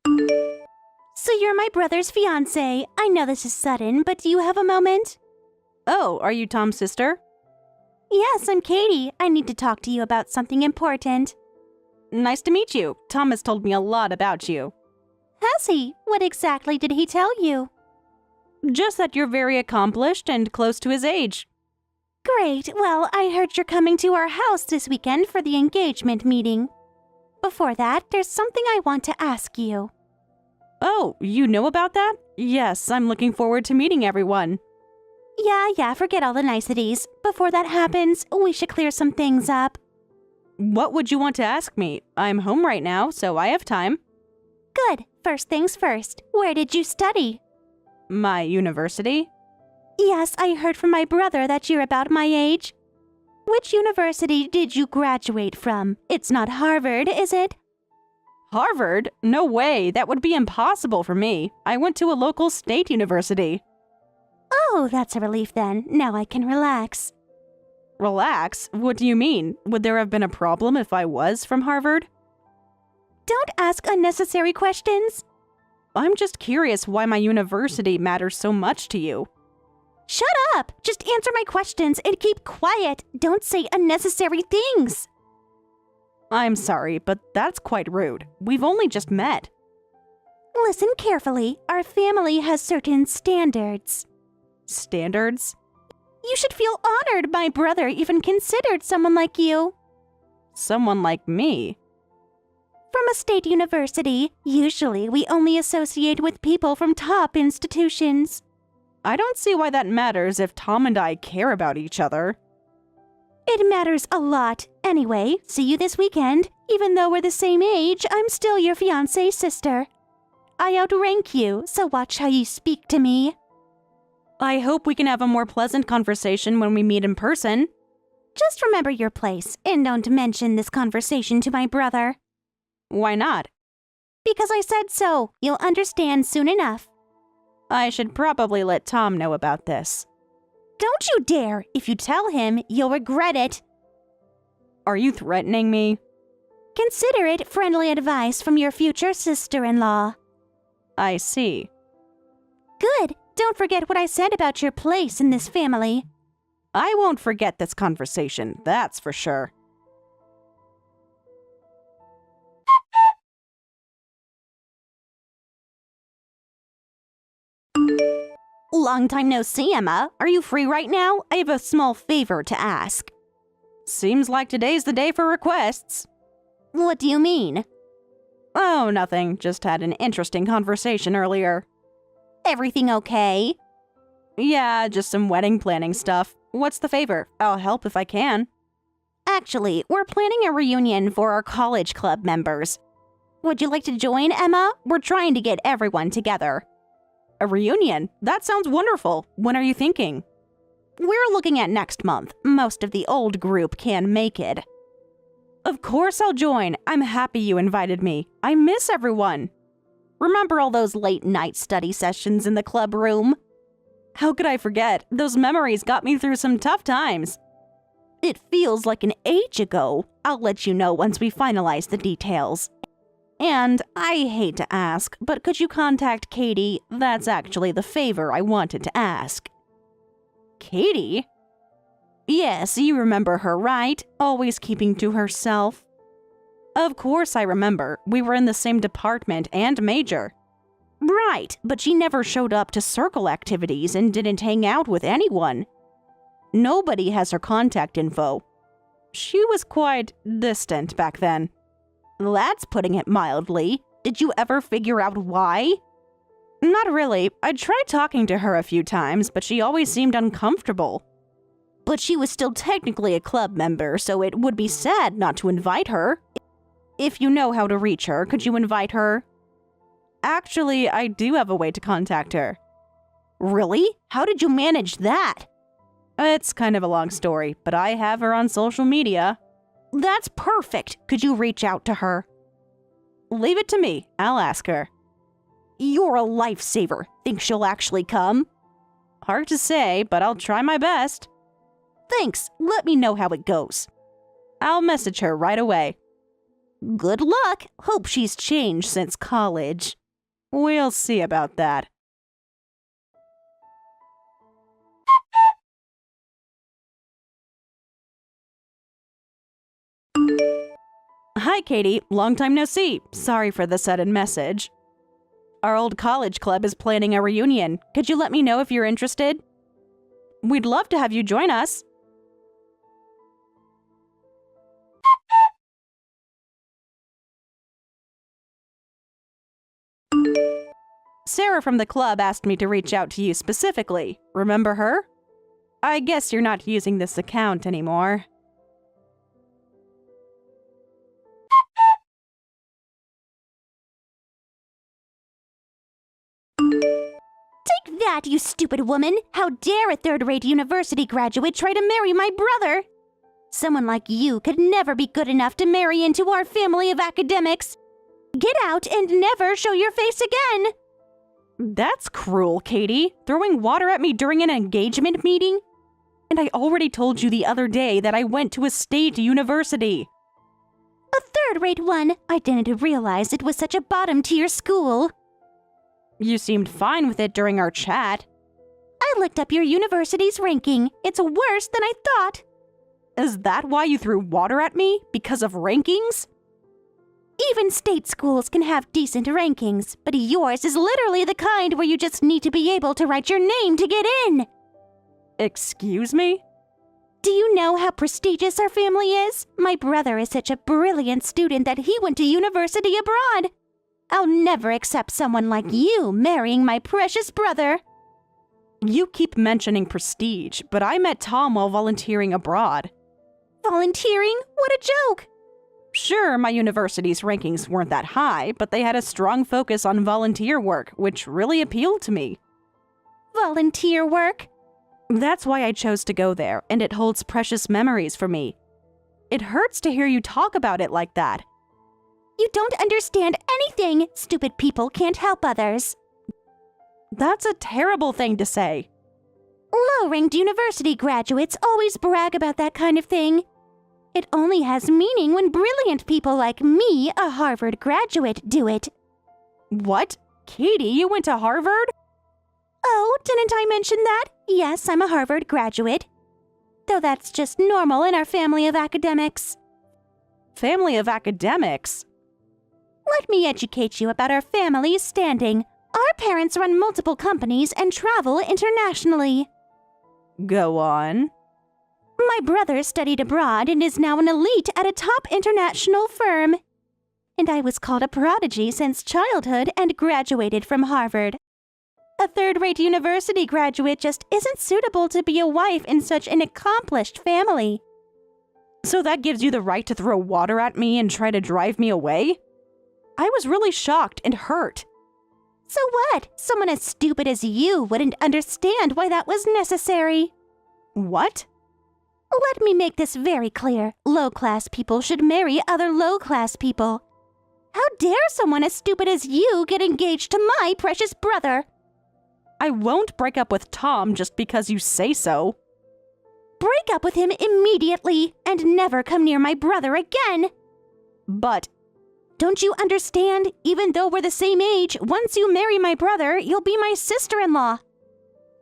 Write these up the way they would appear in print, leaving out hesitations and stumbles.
So you're my brother's fiancé. I know this is sudden, but do you have a moment? Oh, are you Tom's sister? Yes, I'm Katie. I need to talk to you about something important. Nice to meet you. Tom has told me a lot about you. Has he? What exactly did he tell you? Just that you're very accomplished and close to his age. Great. Well, I heard you're coming to our house this weekend for the engagement meeting. Before that, there's something I want to ask you. Oh, you know about that? Yes, I'm looking forward to meeting everyone. Yeah, forget all the niceties. Before that happens, we should clear some things up. What would you want to ask me? I'm home right now, so I have time. Good. First things first. Where did you study? My university? Yes, I heard from my brother that you're about my age. Which university did you graduate from? It's not Harvard, is it? Harvard? No way. That would be impossible for me. I went to a local state university. Oh, that's a relief then. Now I can relax. Relax? What do you mean? Would there have been a problem if I was from Harvard? Don't ask unnecessary questions. I'm just curious why my university matters so much to you. Shut up! Just answer my questions and keep quiet. Don't say unnecessary things. I'm sorry, but that's quite rude. We've only just met. Listen carefully. Our family has certain standards. Standards? You should feel honored my brother even considered someone like you. Someone like me? From a state university, usually we only associate with people from top institutions. I don't see why that matters if Tom and I care about each other. It matters a lot. Anyway, see you this weekend. Even though we're the same age, I'm still your fiancé's sister. I outrank you, so watch how you speak to me. I hope we can have a more pleasant conversation when we meet in person. Just remember your place, and don't mention this conversation to my brother. Why not? Because I said so. You'll understand soon enough. I should probably let Tom know about this. Don't you dare! If you tell him, you'll regret it. Are you threatening me? Consider it friendly advice from your future sister-in-law. I see. Good. Don't forget what I said about your place in this family. I won't forget this conversation, that's for sure. Long time no see, Emma. Are you free right now? I have a small favor to ask. Seems like today's the day for requests. What do you mean? Oh, nothing. Just had an interesting conversation earlier. Everything okay? Yeah, just some wedding planning stuff. What's the favor? I'll help if I can. Actually, we're planning a reunion for our college club members. Would you like to join, Emma? We're trying to get everyone together. A reunion? That sounds wonderful. When are you thinking? We're looking at next month. Most of the old group can make it. Of course I'll join. I'm happy you invited me. I miss everyone. Remember all those late-night study sessions in the club room? How could I forget? Those memories got me through some tough times. It feels like an age ago. I'll let you know once we finalize the details. And I hate to ask, but could you contact Katie? That's actually the favor I wanted to ask. Katie? Yes, you remember her, right? Always keeping to herself. Of course I remember. We were in the same department and major. Right, but she never showed up to circle activities and didn't hang out with anyone. Nobody has her contact info. She was quite distant back then. That's putting it mildly. Did you ever figure out why? Not really. I tried talking to her a few times, but she always seemed uncomfortable. But she was still technically a club member, so it would be sad not to invite her. If you know how to reach her, could you invite her? Actually, I do have a way to contact her. Really? How did you manage that? It's kind of a long story, but I have her on social media. That's perfect. Could you reach out to her? Leave it to me. I'll ask her. You're a lifesaver. Think she'll actually come? Hard to say, but I'll try my best. Thanks. Let me know how it goes. I'll message her right away. Good luck. Hope she's changed since college. We'll see about that. Hi, Katie. Long time no see. Sorry for the sudden message. Our old college club is planning a reunion. Could you let me know if you're interested? We'd love to have you join us. Sarah from the club asked me to reach out to you specifically. Remember her? I guess you're not using this account anymore. Take that, you stupid woman! How dare a third-rate university graduate try to marry my brother? Someone like you could never be good enough to marry into our family of academics. Get out and never show your face again! That's cruel, Katie. Throwing water at me during an engagement meeting? And I already told you the other day that I went to a state university. A third-rate one? I didn't realize it was such a bottom-tier school. You seemed fine with it during our chat. I looked up your university's ranking. It's worse than I thought. Is that why you threw water at me? Because of rankings? Even state schools can have decent rankings, but yours is literally the kind where you just need to be able to write your name to get in. Excuse me? Do you know how prestigious our family is? My brother is such a brilliant student that he went to university abroad. I'll never accept someone like you marrying my precious brother. You keep mentioning prestige, but I met Tom while volunteering abroad. Volunteering? What a joke! Sure, my university's rankings weren't that high, but they had a strong focus on volunteer work, which really appealed to me. Volunteer work? That's why I chose to go there, and it holds precious memories for me. It hurts to hear you talk about it like that. You don't understand anything. Stupid people can't help others. That's a terrible thing to say. Low-ranked university graduates always brag about that kind of thing. It only has meaning when brilliant people like me, a Harvard graduate, do it. What? Katie, you went to Harvard? Oh, didn't I mention that? Yes, I'm a Harvard graduate. Though that's just normal in our family of academics. Family of academics? Let me educate you about our family's standing. Our parents run multiple companies and travel internationally. Go on. My brother studied abroad and is now an elite at a top international firm. And I was called a prodigy since childhood and graduated from Harvard. A third-rate university graduate just isn't suitable to be a wife in such an accomplished family. So that gives you the right to throw water at me and try to drive me away? I was really shocked and hurt. So what? Someone as stupid as you wouldn't understand why that was necessary. What? Let me make this very clear. Low-class people should marry other low-class people. How dare someone as stupid as you get engaged to my precious brother? I won't break up with Tom just because you say so. Break up with him immediately and never come near my brother again. But don't you understand? Even though we're the same age, once you marry my brother, you'll be my sister-in-law.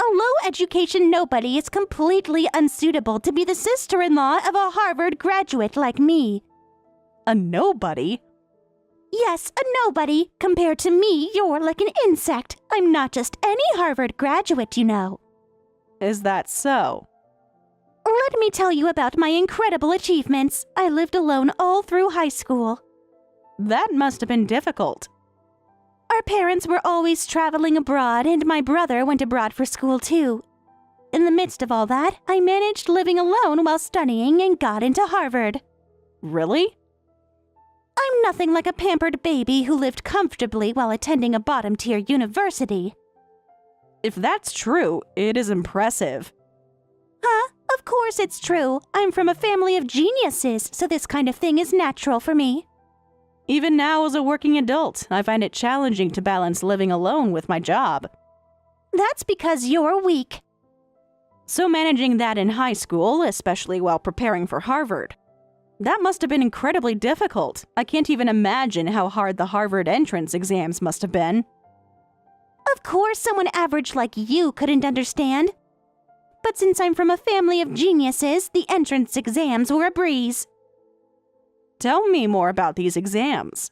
A low-education nobody is completely unsuitable to be the sister-in-law of a Harvard graduate like me. A nobody? Yes, a nobody. Compared to me, you're like an insect. I'm not just any Harvard graduate, you know. Is that so? Let me tell you about my incredible achievements. I lived alone all through high school. That must have been difficult. Our parents were always traveling abroad, and my brother went abroad for school too. In the midst of all that, I managed living alone while studying and got into Harvard. Really? I'm nothing like a pampered baby who lived comfortably while attending a bottom-tier university. If that's true, it is impressive. Huh? Of course it's true. I'm from a family of geniuses, so this kind of thing is natural for me. Even now as a working adult, I find it challenging to balance living alone with my job. That's because you're weak. So managing that in high school, especially while preparing for Harvard. That must have been incredibly difficult. I can't even imagine how hard the Harvard entrance exams must have been. Of course someone average like you couldn't understand. But since I'm from a family of geniuses, the entrance exams were a breeze. Tell me more about these exams.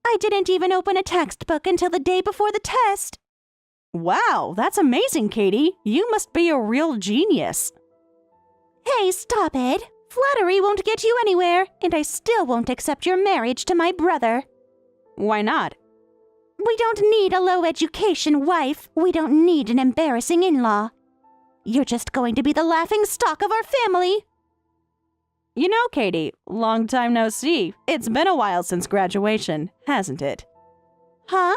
I didn't even open a textbook until the day before the test. Wow, that's amazing, Katie. You must be a real genius. Hey, stop it. Flattery won't get you anywhere, and I still won't accept your marriage to my brother. Why not? We don't need a low-education wife. We don't need an embarrassing in-law. You're just going to be the laughing stock of our family. You know, Katie, long time no see. It's been a while since graduation, hasn't it? Huh?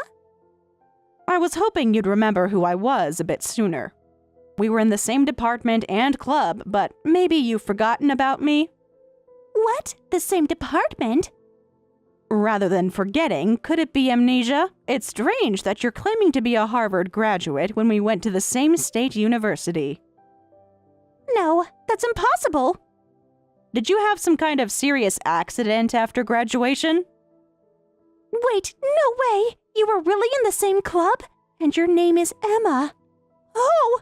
I was hoping you'd remember who I was a bit sooner. We were in the same department and club, but maybe you've forgotten about me? What? The same department? Rather than forgetting, could it be amnesia? It's strange that you're claiming to be a Harvard graduate when we went to the same state university. No, that's impossible. Did you have some kind of serious accident after graduation? Wait, no way! You were really in the same club? And your name is Emma. Oh,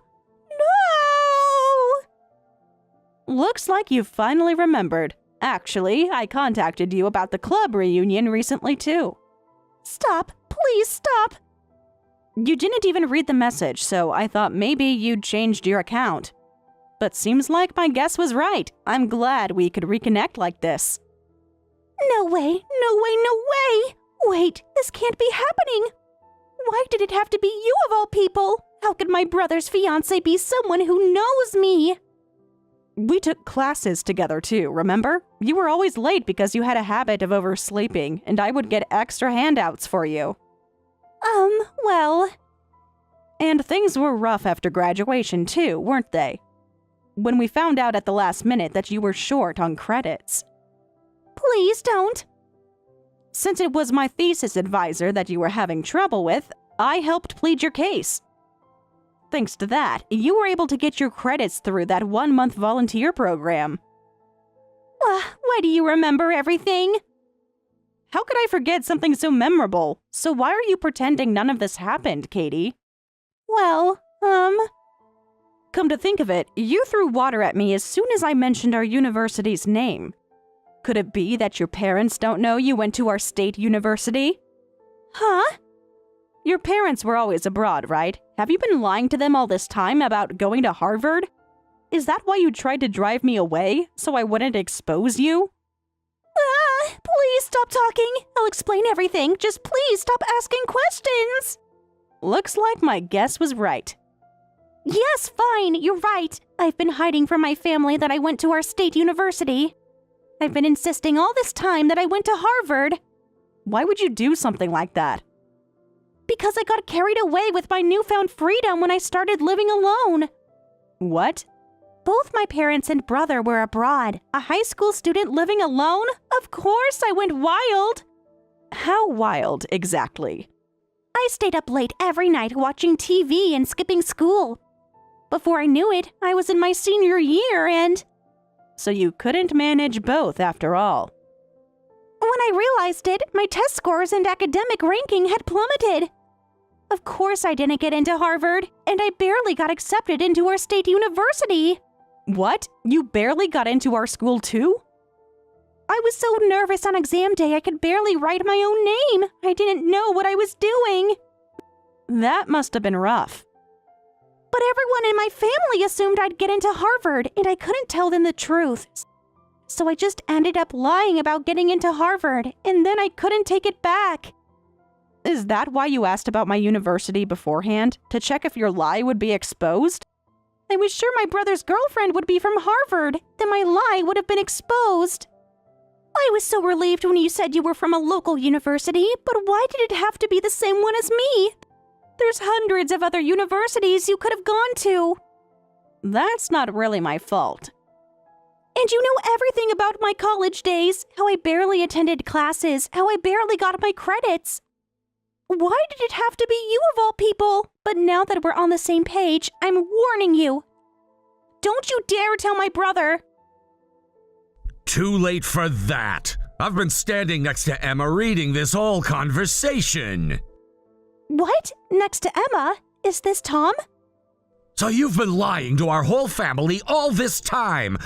no! Looks like you've finally remembered. Actually, I contacted you about the club reunion recently, too. Stop! Please stop! You didn't even read the message, so I thought maybe you'd changed your account. But seems like my guess was right. I'm glad we could reconnect like this. No way, no way, no way! Wait, this can't be happening! Why did it have to be you of all people? How could my brother's fiancé be someone who knows me? We took classes together too, remember? You were always late because you had a habit of oversleeping, and I would get extra handouts for you. Well... And things were rough after graduation too, weren't they? When we found out at the last minute that you were short on credits. Please don't. Since it was my thesis advisor that you were having trouble with, I helped plead your case. Thanks to that, you were able to get your credits through that 1-month volunteer program. Why do you remember everything? How could I forget something so memorable? So why are you pretending none of this happened, Katie? Well, Come to think of it, you threw water at me as soon as I mentioned our university's name. Could it be that your parents don't know you went to our state university? Huh? Your parents were always abroad, right? Have you been lying to them all this time about going to Harvard? Is that why you tried to drive me away, so I wouldn't expose you? Please stop talking. I'll explain everything. Just please stop asking questions. Looks like my guess was right. Yes, fine, you're right. I've been hiding from my family that I went to our state university. I've been insisting all this time that I went to Harvard. Why would you do something like that? Because I got carried away with my newfound freedom when I started living alone. What? Both my parents and brother were abroad. A high school student living alone? Of course I went wild. How wild, exactly? I stayed up late every night watching TV and skipping school. Before I knew it, I was in my senior year and... So you couldn't manage both after all. When I realized it, my test scores and academic ranking had plummeted. Of course I didn't get into Harvard, and I barely got accepted into our state university. What? You barely got into our school too? I was so nervous on exam day I could barely write my own name. I didn't know what I was doing. That must have been rough. But everyone in my family assumed I'd get into Harvard, and I couldn't tell them the truth. So I just ended up lying about getting into Harvard, and then I couldn't take it back. Is that why you asked about my university beforehand? To check if your lie would be exposed? I was sure my brother's girlfriend would be from Harvard, then my lie would have been exposed. I was so relieved when you said you were from a local university, but why did it have to be the same one as me? There's hundreds of other universities you could have gone to. That's not really my fault. And you know everything about my college days, how I barely attended classes, how I barely got my credits. Why did it have to be you of all people? But now that we're on the same page, I'm warning you. Don't you dare tell my brother. too late for that. I've been standing next to Emma reading this whole conversation. What? Next to Emma? Is this Tom? So you've been lying to our whole family all this time.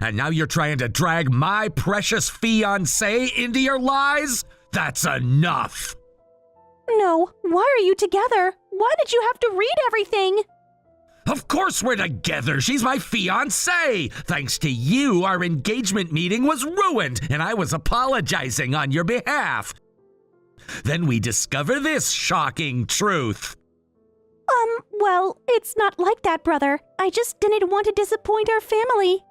And now you're trying to drag my precious fiancé into your lies? That's enough. No, why are you together? Why did you have to read everything? Of course we're together. She's my fiancé. Thanks to you, our engagement meeting was ruined, and I was apologizing on your behalf. Then we discover this shocking truth. Well, it's not like that, brother. I just didn't want to disappoint our family.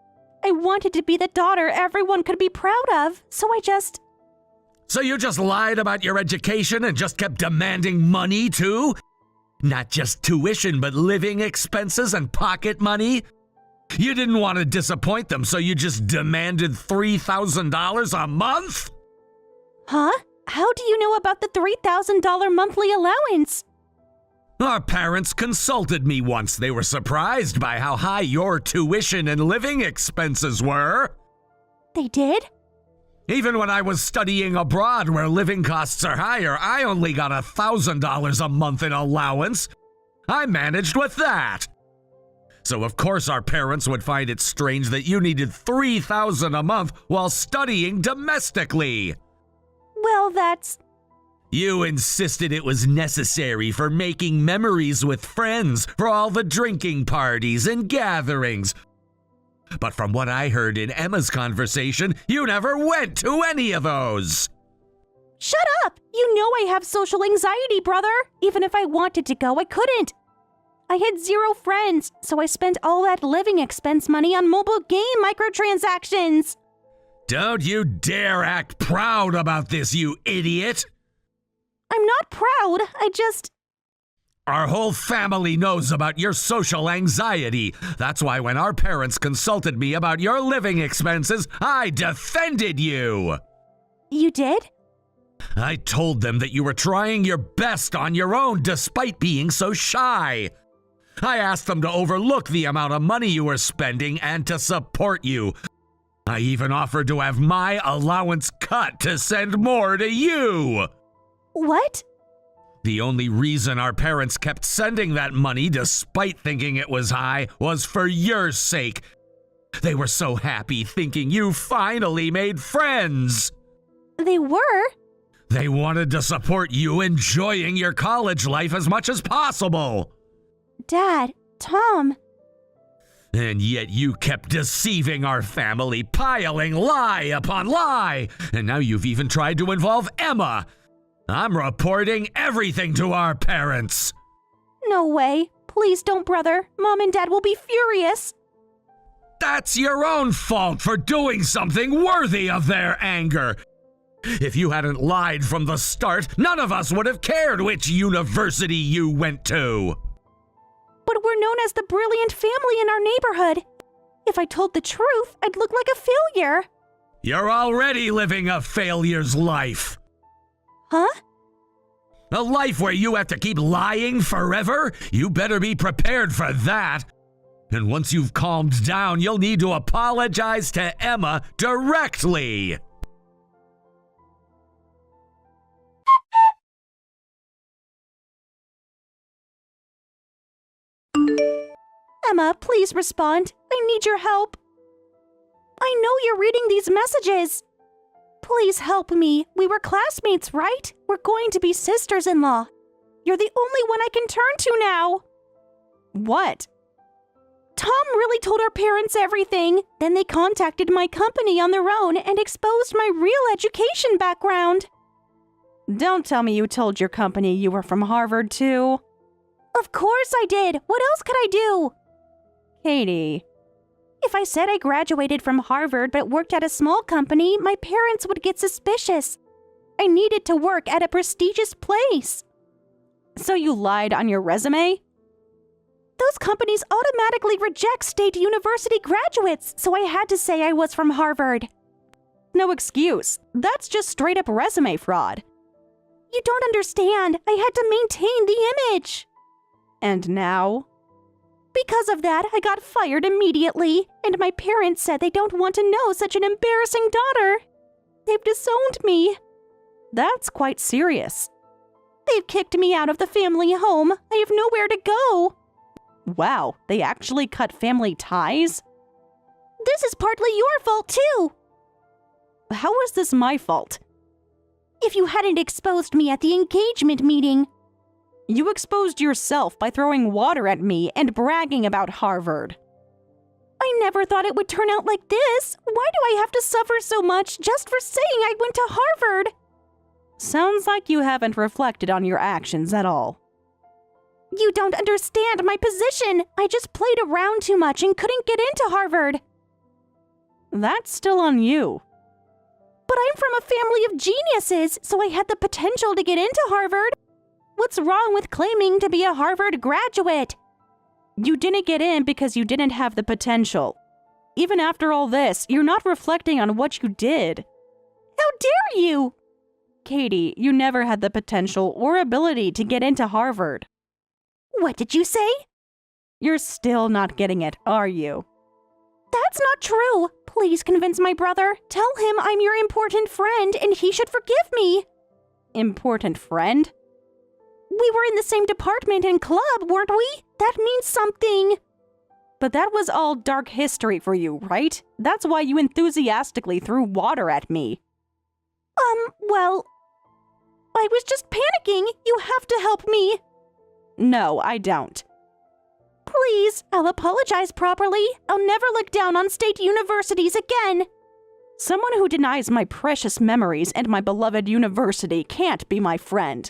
I wanted to be the daughter everyone could be proud of, so So you just lied about your education and just kept demanding money, too? Not just tuition, but living expenses and pocket money? You didn't want to disappoint them, so you just demanded $3,000 a month? Huh? How do you know about the $3,000 monthly allowance? Our parents consulted me once. They were surprised by how high your tuition and living expenses were. They did? Even when I was studying abroad where living costs are higher, I only got $1,000 a month in allowance. I managed with that. So of course our parents would find it strange that you needed $3,000 a month while studying domestically. Well, that's... You insisted it was necessary for making memories with friends, for all the drinking parties and gatherings. But from what I heard in Emma's conversation, you never went to any of those. Shut up! You know I have social anxiety, brother. Even if I wanted to go, I couldn't. I had 0 friends, so I spent all that living expense money on mobile game microtransactions. Don't you dare act proud about this, you idiot! I'm not proud. Our whole family knows about your social anxiety. That's why when our parents consulted me about your living expenses, I defended you. You did? I told them that you were trying your best on your own despite being so shy. I asked them to overlook the amount of money you were spending and to support you. I even offered to have my allowance cut to send more to you. What? The only reason our parents kept sending that money despite thinking it was high was for your sake. They were so happy thinking you finally made friends. They were? They wanted to support you enjoying your college life as much as possible. Dad, Tom. And yet you kept deceiving our family, piling lie upon lie. And now you've even tried to involve Emma. I'm reporting everything to our parents. No way. Please don't, brother. Mom and Dad will be furious. That's your own fault for doing something worthy of their anger. If you hadn't lied from the start, none of us would have cared which university you went to. But we're known as the brilliant family in our neighborhood. If I told the truth, I'd look like a failure. You're already living a failure's life. Huh? A life where you have to keep lying forever? You better be prepared for that. And once you've calmed down, you'll need to apologize to Emma directly. Emma, please respond. I need your help. I know you're reading these messages. Please help me. We were classmates, right? We're going to be sisters-in-law. You're the only one I can turn to now. What? Tom really told our parents everything. Then they contacted my company on their own and exposed my real education background. Don't tell me you told your company you were from Harvard, too. Of course I did. What else could I do? Katie. If I said I graduated from Harvard but worked at a small company, my parents would get suspicious. I needed to work at a prestigious place. So you lied on your resume? Those companies automatically reject state university graduates, so I had to say I was from Harvard. No excuse. That's just straight up resume fraud. You don't understand. I had to maintain the image. And now? Because of that, I got fired immediately, and my parents said they don't want to know such an embarrassing daughter. They've disowned me. That's quite serious. They've kicked me out of the family home. I have nowhere to go. Wow, they actually cut family ties? This is partly your fault, too. How is this my fault? If you hadn't exposed me at the engagement meeting. You exposed yourself by throwing water at me and bragging about Harvard. I never thought it would turn out like this. Why do I have to suffer so much just for saying I went to Harvard? Sounds like you haven't reflected on your actions at all. You don't understand my position. I just played around too much and couldn't get into Harvard. That's still on you. But I'm from a family of geniuses, so I had the potential to get into Harvard. What's wrong with claiming to be a Harvard graduate? You didn't get in because you didn't have the potential. Even after all this, you're not reflecting on what you did. How dare you? Katie, you never had the potential or ability to get into Harvard. What did you say? You're still not getting it, are you? That's not true. Please convince my brother. Tell him I'm your important friend and he should forgive me. Important friend? We were in the same department and club, weren't we? That means something. But that was all dark history for you, right? That's why you enthusiastically threw water at me. Well, I was just panicking. You have to help me. No, I don't. Please, I'll apologize properly. I'll never look down on state universities again. Someone who denies my precious memories and my beloved university can't be my friend.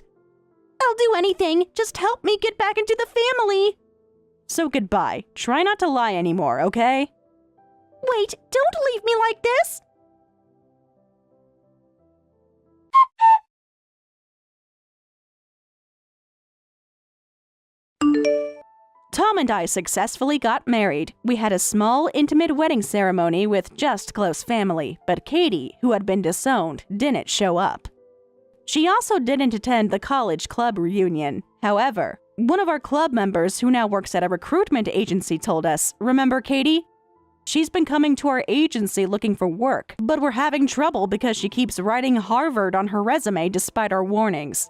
I'll do anything. Just help me get back into the family. So goodbye. Try not to lie anymore, okay? Wait, don't leave me like this. Tom and I successfully got married. We had a small, intimate wedding ceremony with just close family, but Katie, who had been disowned, didn't show up. She also didn't attend the college club reunion. However, one of our club members who now works at a recruitment agency told us, "Remember Katie? She's been coming to our agency looking for work, but we're having trouble because she keeps writing Harvard on her resume despite our warnings.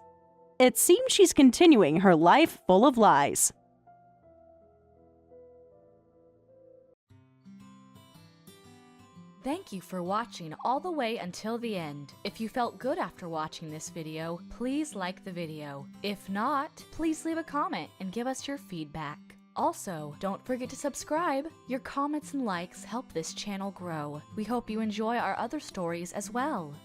It seems she's continuing her life full of lies." Thank you for watching all the way until the end. If you felt good after watching this video, please like the video. If not, please leave a comment and give us your feedback. Also, don't forget to subscribe. Your comments and likes help this channel grow. We hope you enjoy our other stories as well.